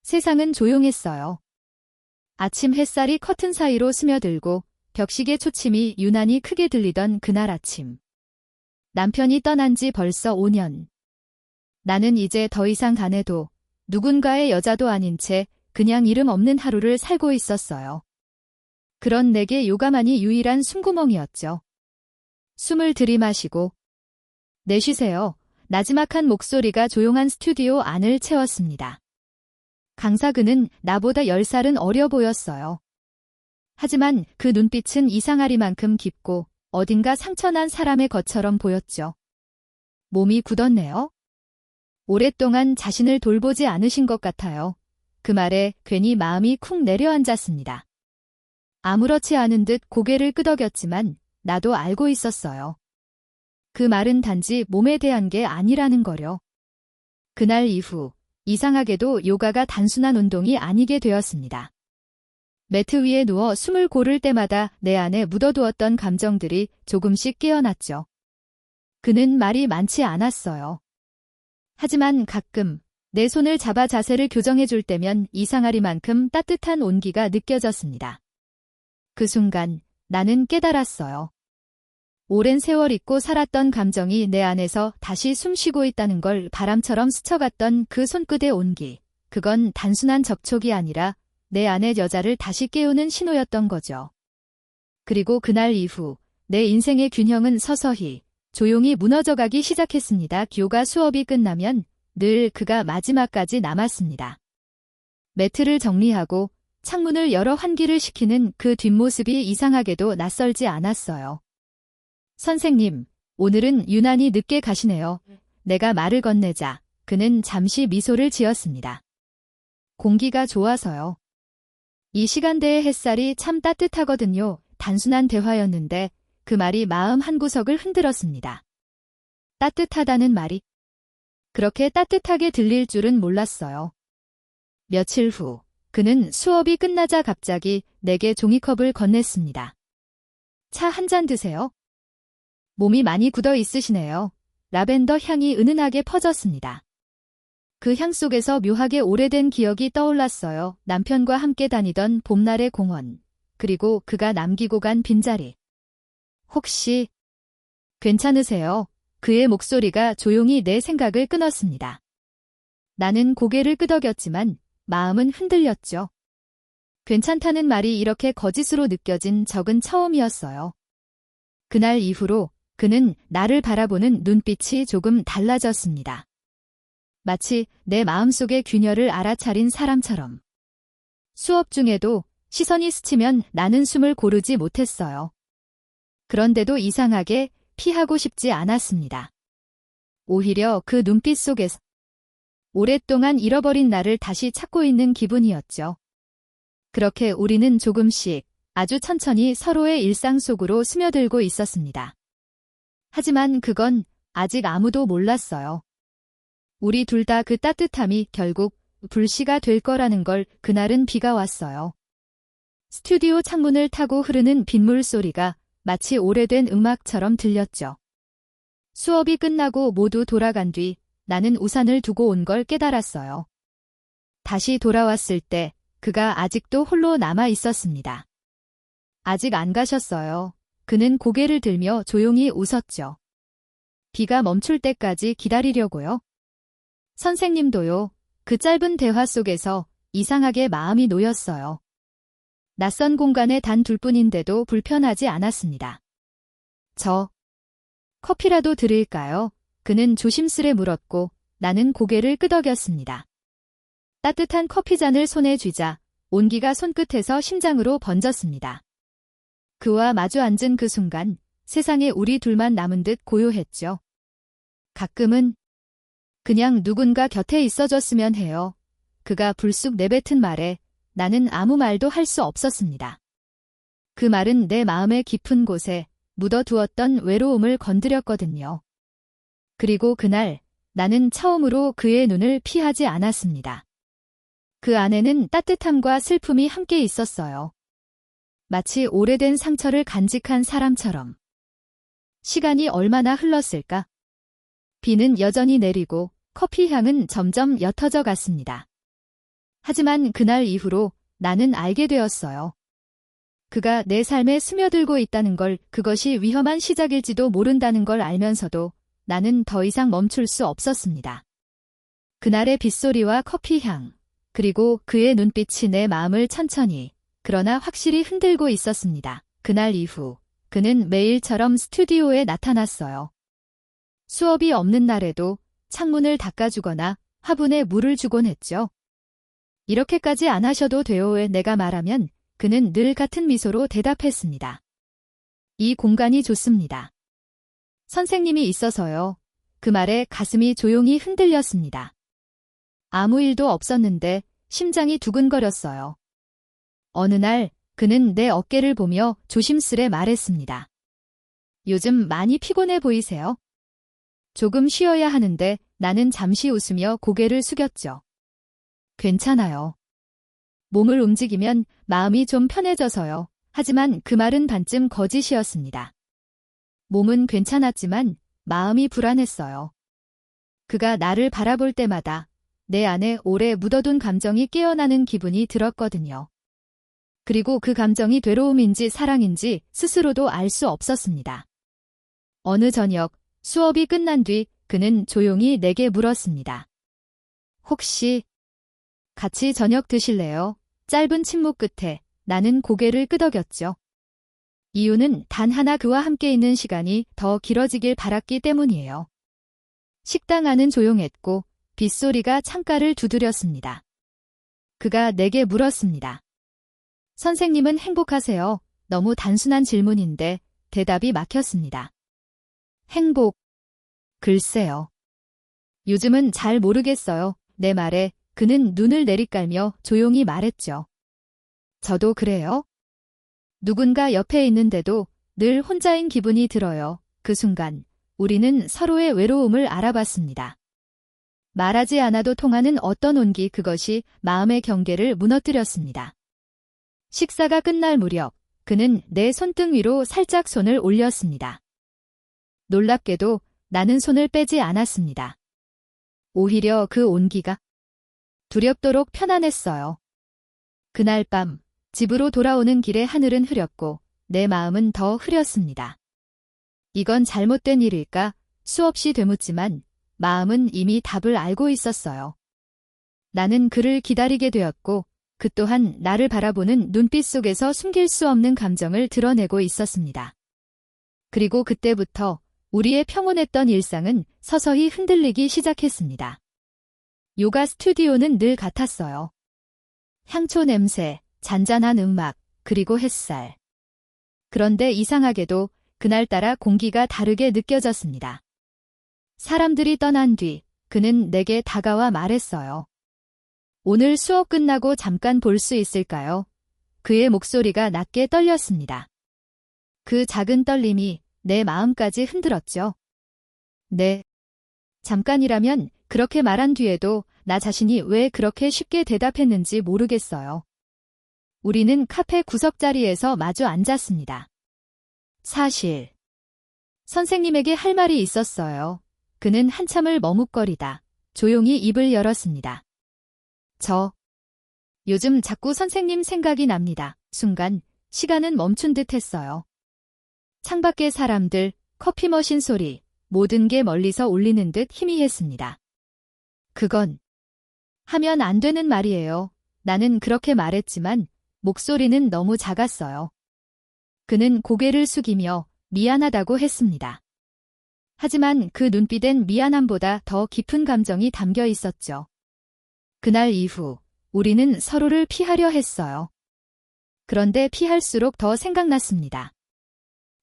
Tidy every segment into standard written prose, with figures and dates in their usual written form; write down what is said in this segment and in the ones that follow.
세상은 조용했어요. 아침 햇살이 커튼 사이로 스며들고 벽시계 초침이 유난히 크게 들리던 그날 아침. 남편이 떠난 지 벌써 5년. 나는 이제 더 이상 아내도 누군가의 여자도 아닌 채 그냥 이름 없는 하루를 살고 있었어요. 그런 내게 요가만이 유일한 숨구멍이었죠. 숨을 들이마시고 내쉬세요. 나지막한 목소리가 조용한 스튜디오 안을 채웠습니다. 강사 그는 나보다 10살은 어려 보였어요. 하지만 그 눈빛은 이상하리만큼 깊고 어딘가 상처난 사람의 것처럼 보였죠. 몸이 굳었네요. 오랫동안 자신을 돌보지 않으신 것 같아요. 그 말에 괜히 마음이 쿵 내려앉았습니다. 아무렇지 않은 듯 고개를 끄덕였지만 나도 알고 있었어요. 그 말은 단지 몸에 대한 게 아니라는 거려. 그날 이후 이상하게도 요가가 단순한 운동이 아니게 되었습니다. 매트 위에 누워 숨을 고를 때마다 내 안에 묻어두었던 감정들이 조금씩 깨어났죠. 그는 말이 많지 않았어요. 하지만 가끔 내 손을 잡아 자세를 교정해줄 때면 이상하리만큼 따뜻한 온기가 느껴졌습니다. 그 순간 나는 깨달았어요. 오랜 세월 잊고 살았던 감정이 내 안에서 다시 숨쉬고 있다는 걸 바람처럼 스쳐갔던 그 손끝의 온기. 그건 단순한 접촉이 아니라 내 안의 여자를 다시 깨우는 신호였던 거죠. 그리고 그날 이후 내 인생의 균형은 서서히 조용히 무너져가기 시작했습니다. 요가 수업이 끝나면 늘 그가 마지막까지 남았습니다. 매트를 정리하고 창문을 열어 환기를 시키는 그 뒷모습이 이상하게도 낯설지 않았어요. 선생님, 오늘은 유난히 늦게 가시네요. 내가 말을 건네자 그는 잠시 미소를 지었습니다. 공기가 좋아서요. 이 시간대의 햇살이 참 따뜻하거든요. 단순한 대화였는데 그 말이 마음 한구석을 흔들었습니다. 따뜻하다는 말이 그렇게 따뜻하게 들릴 줄은 몰랐어요. 며칠 후 그는 수업이 끝나자 갑자기 내게 종이컵을 건넸습니다. 차 한 잔 드세요. 몸이 많이 굳어 있으시네요. 라벤더 향이 은은하게 퍼졌습니다. 그 향 속에서 묘하게 오래된 기억이 떠올랐어요. 남편과 함께 다니던 봄날의 공원, 그리고 그가 남기고 간 빈자리. 혹시 괜찮으세요? 그의 목소리가 조용히 내 생각을 끊었습니다. 나는 고개를 끄덕였지만 마음은 흔들렸죠. 괜찮다는 말이 이렇게 거짓으로 느껴진 적은 처음이었어요. 그날 이후로 그는 나를 바라보는 눈빛이 조금 달라졌습니다. 마치 내 마음속의 균열을 알아차린 사람처럼. 수업 중에도 시선이 스치면 나는 숨을 고르지 못했어요. 그런데도 이상하게 피하고 싶지 않았습니다. 오히려 그 눈빛 속에서 오랫동안 잃어버린 나를 다시 찾고 있는 기분이었죠. 그렇게 우리는 조금씩 아주 천천히 서로의 일상 속으로 스며들고 있었습니다. 하지만 그건 아직 아무도 몰랐어요. 우리 둘 다 그 따뜻함이 결국 불씨가 될 거라는 걸. 그날은 비가 왔어요. 스튜디오 창문을 타고 흐르는 빗물 소리가 마치 오래된 음악처럼 들렸죠. 수업이 끝나고 모두 돌아간 뒤 나는 우산을 두고 온 걸 깨달았어요. 다시 돌아왔을 때 그가 아직도 홀로 남아 있었습니다. 아직 안 가셨어요. 그는 고개를 들며 조용히 웃었죠. 비가 멈출 때까지 기다리려고요. 선생님도요. 그 짧은 대화 속에서 이상하게 마음이 놓였어요. 낯선 공간에 단 둘뿐인데도 불편하지 않았습니다. 저 커피라도 드릴까요? 그는 조심스레 물었고 나는 고개를 끄덕였습니다. 따뜻한 커피잔을 손에 쥐자 온기가 손끝에서 심장으로 번졌습니다. 그와 마주 앉은 그 순간 세상에 우리 둘만 남은 듯 고요했죠. 가끔은 그냥 누군가 곁에 있어줬으면 해요. 그가 불쑥 내뱉은 말에 나는 아무 말도 할 수 없었습니다. 그 말은 내 마음의 깊은 곳에 묻어두었던 외로움을 건드렸거든요. 그리고 그날 나는 처음으로 그의 눈을 피하지 않았습니다. 그 안에는 따뜻함과 슬픔이 함께 있었어요. 마치 오래된 상처를 간직한 사람처럼. 시간이 얼마나 흘렀을까? 비는 여전히 내리고 커피 향은 점점 옅어져 갔습니다. 하지만 그날 이후로 나는 알게 되었어요. 그가 내 삶에 스며들고 있다는 걸, 그것이 위험한 시작일지도 모른다는 걸 알면서도 나는 더 이상 멈출 수 없었습니다. 그날의 빗소리와 커피 향, 그리고 그의 눈빛이 내 마음을 천천히, 그러나 확실히 흔들고 있었습니다. 그날 이후 그는 매일처럼 스튜디오에 나타났어요. 수업이 없는 날에도 창문을 닦아주거나 화분에 물을 주곤 했죠. 이렇게까지 안 하셔도 돼요에 내가 말하면 그는 늘 같은 미소로 대답했습니다. 이 공간이 좋습니다. 선생님이 있어서요. 그 말에 가슴이 조용히 흔들렸습니다. 아무 일도 없었는데 심장이 두근거렸어요. 어느 날 그는 내 어깨를 보며 조심스레 말했습니다. 요즘 많이 피곤해 보이세요? 조금 쉬어야 하는데 나는 잠시 웃으며 고개를 숙였죠. 괜찮아요. 몸을 움직이면 마음이 좀 편해져서요. 하지만 그 말은 반쯤 거짓이었습니다. 몸은 괜찮았지만 마음이 불안했어요. 그가 나를 바라볼 때마다 내 안에 오래 묻어둔 감정이 깨어나는 기분이 들었거든요. 그리고 그 감정이 괴로움인지 사랑인지 스스로도 알 수 없었습니다. 어느 저녁 수업이 끝난 뒤 그는 조용히 내게 물었습니다. 혹시 같이 저녁 드실래요? 짧은 침묵 끝에 나는 고개를 끄덕였죠. 이유는 단 하나, 그와 함께 있는 시간이 더 길어지길 바랐기 때문이에요. 식당 안은 조용했고 빗소리가 창가를 두드렸습니다. 그가 내게 물었습니다. 선생님은 행복하세요? 너무 단순한 질문인데 대답이 막혔습니다. 행복. 글쎄요. 요즘은 잘 모르겠어요. 내 말에 그는 눈을 내리깔며 조용히 말했죠. 저도 그래요. 누군가 옆에 있는데도 늘 혼자인 기분이 들어요. 그 순간 우리는 서로의 외로움을 알아봤습니다. 말하지 않아도 통하는 어떤 온기, 그것이 마음의 경계를 무너뜨렸습니다. 식사가 끝날 무렵 그는 내 손등 위로 살짝 손을 올렸습니다. 놀랍게도 나는 손을 빼지 않았습니다. 오히려 그 온기가 두렵도록 편안했어요. 그날 밤 집으로 돌아오는 길에 하늘은 흐렸고 내 마음은 더 흐렸습니다. 이건 잘못된 일일까? 수없이 되묻지만 마음은 이미 답을 알고 있었어요. 나는 그를 기다리게 되었고 그 또한 나를 바라보는 눈빛 속에서 숨길 수 없는 감정을 드러내고 있었습니다. 그리고 그때부터 우리의 평온했던 일상은 서서히 흔들리기 시작했습니다. 요가 스튜디오는 늘 같았어요. 향초 냄새, 잔잔한 음악, 그리고 햇살. 그런데 이상하게도 그날따라 공기가 다르게 느껴졌습니다. 사람들이 떠난 뒤 그는 내게 다가와 말했어요. 오늘 수업 끝나고 잠깐 볼 수 있을까요? 그의 목소리가 낮게 떨렸습니다. 그 작은 떨림이 내 마음까지 흔들었죠. 네. 잠깐이라면. 그렇게 말한 뒤에도 나 자신이 왜 그렇게 쉽게 대답했는지 모르겠어요. 우리는 카페 구석자리에서 마주 앉았습니다. 사실 선생님에게 할 말이 있었어요. 그는 한참을 머뭇거리다 조용히 입을 열었습니다. 요즘 자꾸 선생님 생각이 납니다. 순간 시간은 멈춘 듯 했어요. 창밖의 사람들, 커피 머신 소리, 모든 게 멀리서 울리는 듯 희미했습니다. 그건 하면 안 되는 말이에요. 나는 그렇게 말했지만 목소리는 너무 작았어요. 그는 고개를 숙이며 미안하다고 했습니다. 하지만 그 눈빛엔 미안함보다 더 깊은 감정이 담겨 있었죠. 그날 이후 우리는 서로를 피하려 했어요. 그런데 피할수록 더 생각났습니다.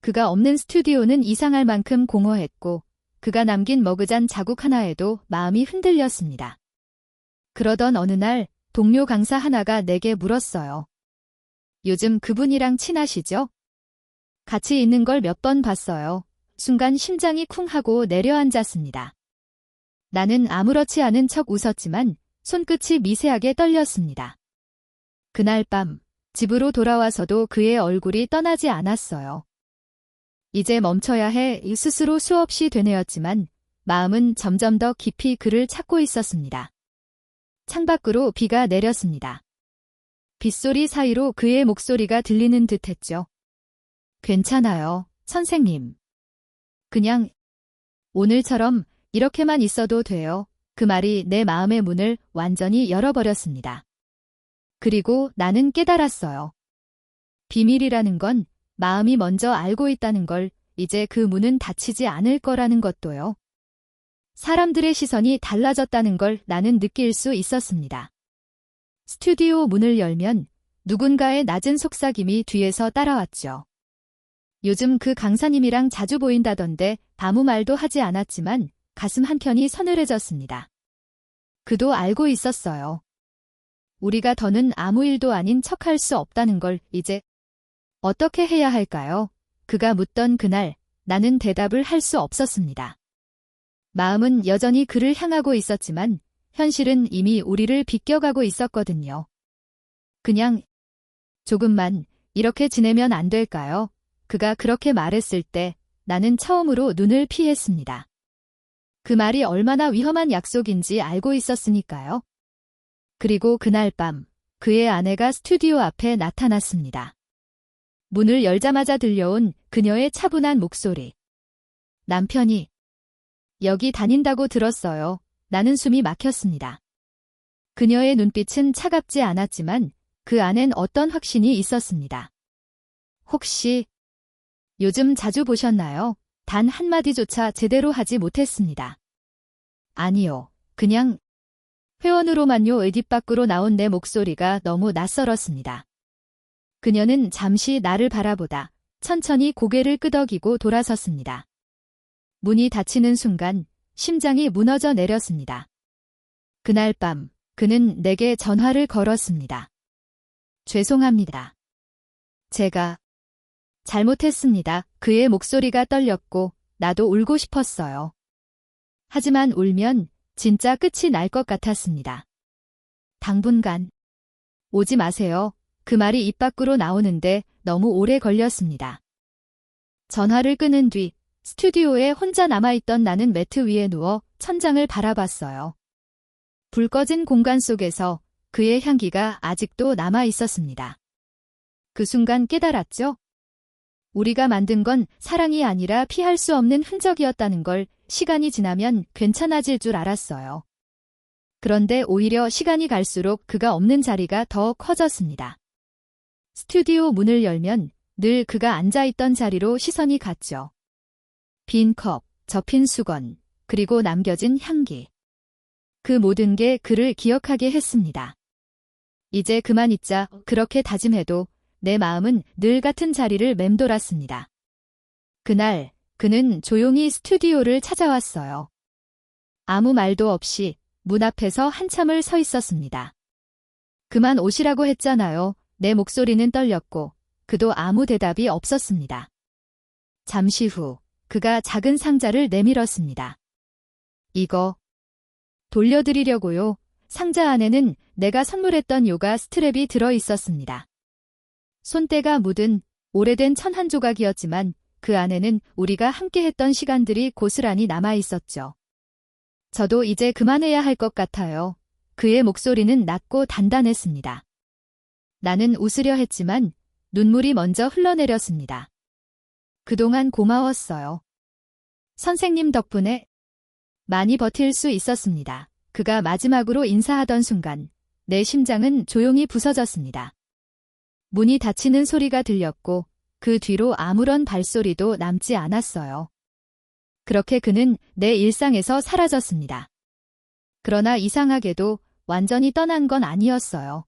그가 없는 스튜디오는 이상할 만큼 공허했고 그가 남긴 머그잔 자국 하나에도 마음이 흔들렸습니다. 그러던 어느 날 동료 강사 하나가 내게 물었어요. 요즘 그분이랑 친하시죠? 같이 있는 걸 몇 번 봤어요. 순간 심장이 쿵 하고 내려앉았습니다. 나는 아무렇지 않은 척 웃었지만 손끝이 미세하게 떨렸습니다. 그날 밤 집으로 돌아와서도 그의 얼굴이 떠나지 않았어요. 이제 멈춰야 해 스스로 수없이 되뇌었지만 마음은 점점 더 깊이 그를 찾고 있었습니다. 창밖으로 비가 내렸습니다. 빗소리 사이로 그의 목소리가 들리는 듯했죠. 괜찮아요, 선생님. 그냥 오늘처럼 이렇게만 있어도 돼요. 그 말이 내 마음의 문을 완전히 열어버렸습니다. 그리고 나는 깨달았어요. 비밀이라는 건 마음이 먼저 알고 있다는 걸, 이제 그 문은 닫히지 않을 거라는 것도요. 사람들의 시선이 달라졌다는 걸 나는 느낄 수 있었습니다. 스튜디오 문을 열면 누군가의 낮은 속삭임이 뒤에서 따라왔죠. 요즘 그 강사님이랑 자주 보인다던데. 아무 말도 하지 않았지만 가슴 한켠이 서늘해졌습니다. 그도 알고 있었어요. 우리가 더는 아무 일도 아닌 척할 수 없다는 걸. 이제 어떻게 해야 할까요? 그가 묻던 그날 나는 대답을 할 수 없었습니다. 마음은 여전히 그를 향하고 있었지만 현실은 이미 우리를 비껴가고 있었거든요. 그냥 조금만 이렇게 지내면 안 될까요? 그가 그렇게 말했을 때 나는 처음으로 눈을 피했습니다. 그 말이 얼마나 위험한 약속인지 알고 있었으니까요. 그리고 그날 밤 그의 아내가 스튜디오 앞에 나타났습니다. 문을 열자마자 들려온 그녀의 차분한 목소리. 남편이 여기 다닌다고 들었어요. 나는 숨이 막혔습니다. 그녀의 눈빛은 차갑지 않았지만 그 안엔 어떤 확신이 있었습니다. 혹시 요즘 자주 보셨나요? 단 한마디조차 제대로 하지 못했습니다. 아니요. 그냥 회원으로만요. 집 밖으로 나온 내 목소리가 너무 낯설었습니다. 그녀는 잠시 나를 바라보다 천천히 고개를 끄덕이고 돌아섰습니다. 문이 닫히는 순간 심장이 무너져 내렸습니다. 그날 밤 그는 내게 전화를 걸었습니다. 죄송합니다. 제가 잘못했습니다. 그의 목소리가 떨렸고 나도 울고 싶었어요. 하지만 울면 진짜 끝이 날 것 같았습니다. 당분간 오지 마세요. 그 말이 입 밖으로 나오는데 너무 오래 걸렸습니다. 전화를 끊은 뒤 스튜디오에 혼자 남아있던 나는 매트 위에 누워 천장을 바라봤어요. 불 꺼진 공간 속에서 그의 향기가 아직도 남아 있었습니다. 그 순간 깨달았죠? 우리가 만든 건 사랑이 아니라 피할 수 없는 흔적이었다는 걸. 시간이 지나면 괜찮아질 줄 알았어요. 그런데 오히려 시간이 갈수록 그가 없는 자리가 더 커졌습니다. 스튜디오 문을 열면 늘 그가 앉아있던 자리로 시선이 갔죠. 빈 컵, 접힌 수건, 그리고 남겨진 향기. 그 모든 게 그를 기억하게 했습니다. 이제 그만 있자. 그렇게 다짐해도 내 마음은 늘 같은 자리를 맴돌았습니다. 그날 그는 조용히 스튜디오를 찾아왔어요. 아무 말도 없이 문 앞에서 한참을 서 있었습니다. 그만 오시라고 했잖아요. 내 목소리는 떨렸고 그도 아무 대답이 없었습니다. 잠시 후 그가 작은 상자를 내밀었습니다. 이거 돌려드리려고요. 상자 안에는 내가 선물했던 요가 스트랩이 들어 있었습니다. 손때가 묻은 오래된 천 한 조각이었지만 그 안에는 우리가 함께했던 시간들이 고스란히 남아 있었죠. 저도 이제 그만해야 할 것 같아요. 그의 목소리는 낮고 단단했습니다. 나는 웃으려 했지만 눈물이 먼저 흘러내렸습니다. 그동안 고마웠어요. 선생님 덕분에 많이 버틸 수 있었습니다. 그가 마지막으로 인사하던 순간 내 심장은 조용히 부서졌습니다. 문이 닫히는 소리가 들렸고 그 뒤로 아무런 발소리도 남지 않았어요. 그렇게 그는 내 일상에서 사라졌습니다. 그러나 이상하게도 완전히 떠난 건 아니었어요.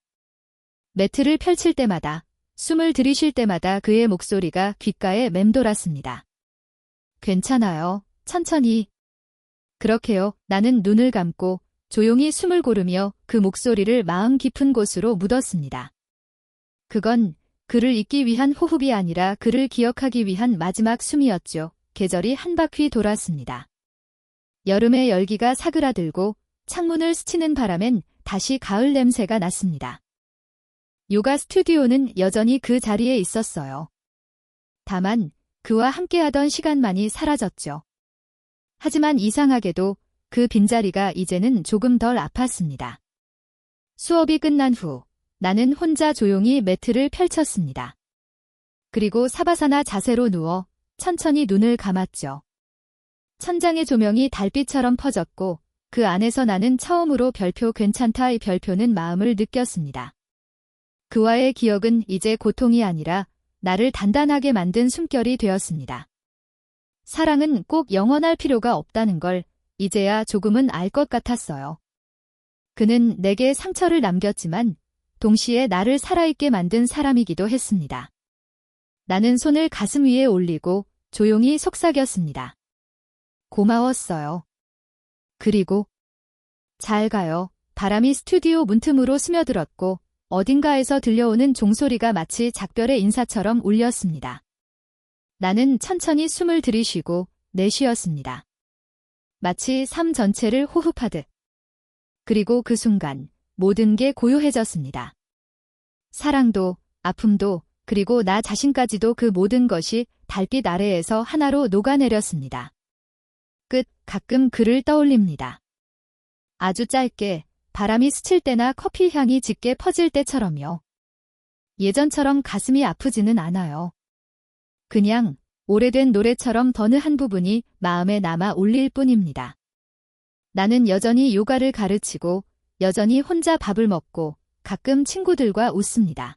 매트를 펼칠 때마다, 숨을 들이쉴 때마다 그의 목소리가 귓가에 맴돌았습니다. 괜찮아요. 천천히. 그렇게요. 나는 눈을 감고 조용히 숨을 고르며 그 목소리를 마음 깊은 곳으로 묻었습니다. 그건 그를 잊기 위한 호흡이 아니라 그를 기억하기 위한 마지막 숨이었죠. 계절이 한 바퀴 돌았습니다. 여름의 열기가 사그라들고 창문을 스치는 바람엔 다시 가을 냄새가 났습니다. 요가 스튜디오는 여전히 그 자리에 있었어요. 다만 그와 함께하던 시간만이 사라졌죠. 하지만 이상하게도 그 빈자리가 이제는 조금 덜 아팠습니다. 수업이 끝난 후 나는 혼자 조용히 매트를 펼쳤습니다. 그리고 사바사나 자세로 누워 천천히 눈을 감았죠. 천장의 조명이 달빛처럼 퍼졌고 그 안에서 나는 처음으로 별표 괜찮다의 별표는 마음을 느꼈습니다. 그와의 기억은 이제 고통이 아니라 나를 단단하게 만든 숨결이 되었습니다. 사랑은 꼭 영원할 필요가 없다는 걸 이제야 조금은 알 것 같았어요. 그는 내게 상처를 남겼지만 동시에 나를 살아있게 만든 사람이기도 했습니다. 나는 손을 가슴 위에 올리고 조용히 속삭였습니다. 고마웠어요. 그리고 잘 가요. 바람이 스튜디오 문틈으로 스며들었고 어딘가에서 들려오는 종소리가 마치 작별의 인사처럼 울렸습니다. 나는 천천히 숨을 들이쉬고 내쉬었습니다. 마치 삶 전체를 호흡하듯. 그리고 그 순간 모든 게 고요해졌습니다. 사랑도, 아픔도, 그리고 나 자신까지도 그 모든 것이 달빛 아래에서 하나로 녹아내렸습니다. 끝. 가끔 그를 떠올립니다. 아주 짧게 바람이 스칠 때나 커피 향이 짙게 퍼질 때처럼요. 예전처럼 가슴이 아프지는 않아요. 그냥 오래된 노래처럼 어느 한 부분이 마음에 남아 울릴 뿐입니다. 나는 여전히 요가를 가르치고 여전히 혼자 밥을 먹고 가끔 친구들과 웃습니다.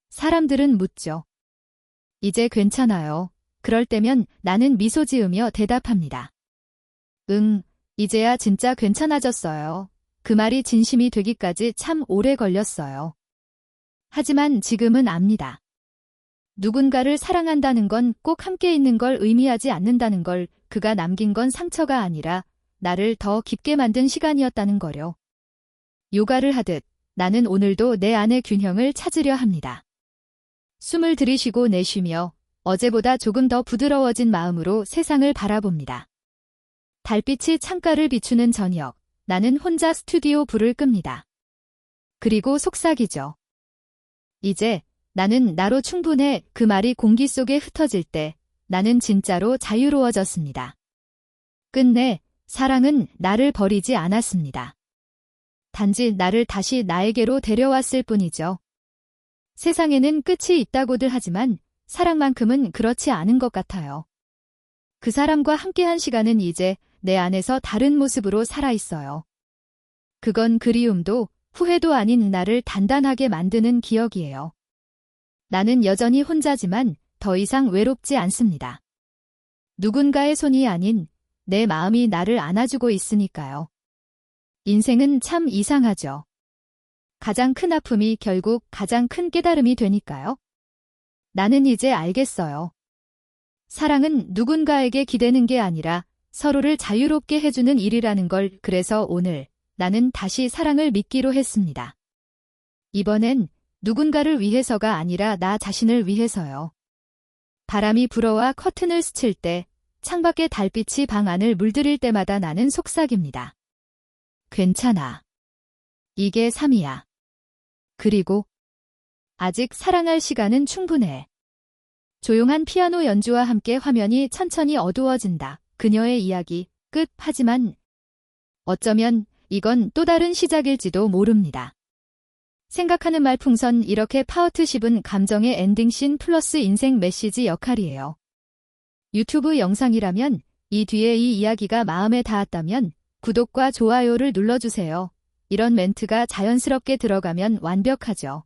사람들은 묻죠. 이제 괜찮아요. 그럴 때면 나는 미소 지으며 대답합니다. 응, 이제야 진짜 괜찮아졌어요. 그 말이 진심이 되기까지 참 오래 걸렸어요. 하지만 지금은 압니다. 누군가를 사랑한다는 건 꼭 함께 있는 걸 의미하지 않는다는 걸, 그가 남긴 건 상처가 아니라 나를 더 깊게 만든 시간이었다는 거요. 요가를 하듯 나는 오늘도 내 안의 균형을 찾으려 합니다. 숨을 들이쉬고 내쉬며 어제보다 조금 더 부드러워진 마음으로 세상을 바라봅니다. 달빛이 창가를 비추는 저녁, 나는 혼자 스튜디오 불을 끕니다. 그리고 속삭이죠. 이제 나는 나로 충분해. 그 말이 공기 속에 흩어질 때 나는 진짜로 자유로워졌습니다. 끝내 사랑은 나를 버리지 않았습니다. 단지 나를 다시 나에게로 데려왔을 뿐이죠. 세상에는 끝이 있다고들 하지만 사랑만큼은 그렇지 않은 것 같아요. 그 사람과 함께한 시간은 이제 내 안에서 다른 모습으로 살아있어요. 그건 그리움도 후회도 아닌 나를 단단하게 만드는 기억이에요. 나는 여전히 혼자지만 더 이상 외롭지 않습니다. 누군가의 손이 아닌 내 마음이 나를 안아주고 있으니까요. 인생은 참 이상하죠. 가장 큰 아픔이 결국 가장 큰 깨달음이 되니까요. 나는 이제 알겠어요. 사랑은 누군가에게 기대는 게 아니라 서로를 자유롭게 해주는 일이라는 걸. 그래서 오늘 나는 다시 사랑을 믿기로 했습니다. 이번엔 누군가를 위해서가 아니라 나 자신을 위해서요. 바람이 불어와 커튼을 스칠 때, 창밖의 달빛이 방 안을 물들일 때마다 나는 속삭입니다. 괜찮아. 이게 삶이야. 그리고 아직 사랑할 시간은 충분해. 조용한 피아노 연주와 함께 화면이 천천히 어두워진다. 그녀의 이야기 끝. 하지만 어쩌면 이건 또 다른 시작일지도 모릅니다. 생각하는 말풍선. 이렇게 파워트10은 감정의 엔딩씬 플러스 인생 메시지 역할이에요. 유튜브 영상이라면 이 뒤에 이 이야기가 마음에 닿았다면 구독과 좋아요를 눌러주세요. 이런 멘트가 자연스럽게 들어가면 완벽하죠.